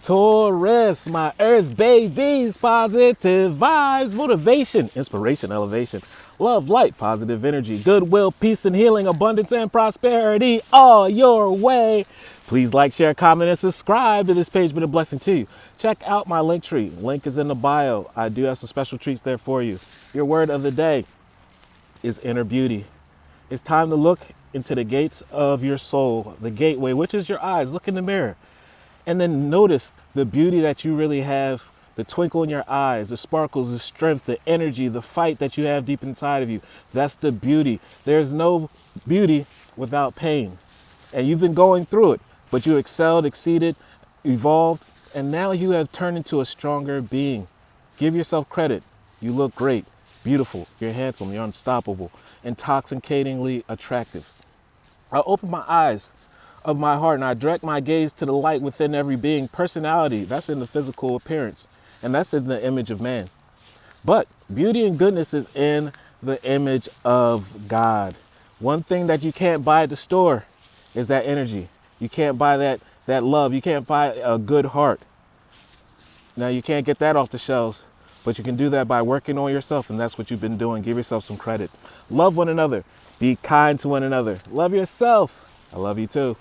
Taurus, my earth babies, positive vibes, motivation, inspiration, elevation, love, light, positive energy, goodwill, peace and healing, abundance and prosperity all your way. Please like, share, comment, and subscribe to this page. Been a blessing to you. Check out my LinkTree. Link is in the bio. I do have some special treats there for you. Your word of the day is inner beauty. It's time to look into the gates of your soul, the gateway, which is your eyes. Look in the mirror. And then notice the beauty that you really have, the twinkle in your eyes, the sparkles, the strength, the energy, the fight that you have deep inside of you. That's the beauty. There's no beauty without pain. And you've been going through it, but you excelled, exceeded, evolved, and now you have turned into a stronger being. Give yourself credit. You look great, beautiful, you're handsome, you're unstoppable, intoxicatingly attractive. I open my eyes of my heart and I direct my gaze to the light within every being. Personality, that's in the physical appearance, and that's in the image of man. But beauty and goodness is in the image of God. One thing that you can't buy at the store is that energy. You can't buy that love. You can't buy a good heart. Now, you can't get that off the shelves, but you can do that by working on yourself, and that's what you've been doing. Give yourself some credit. Love one another. Be kind to one another. Love yourself. I love you too.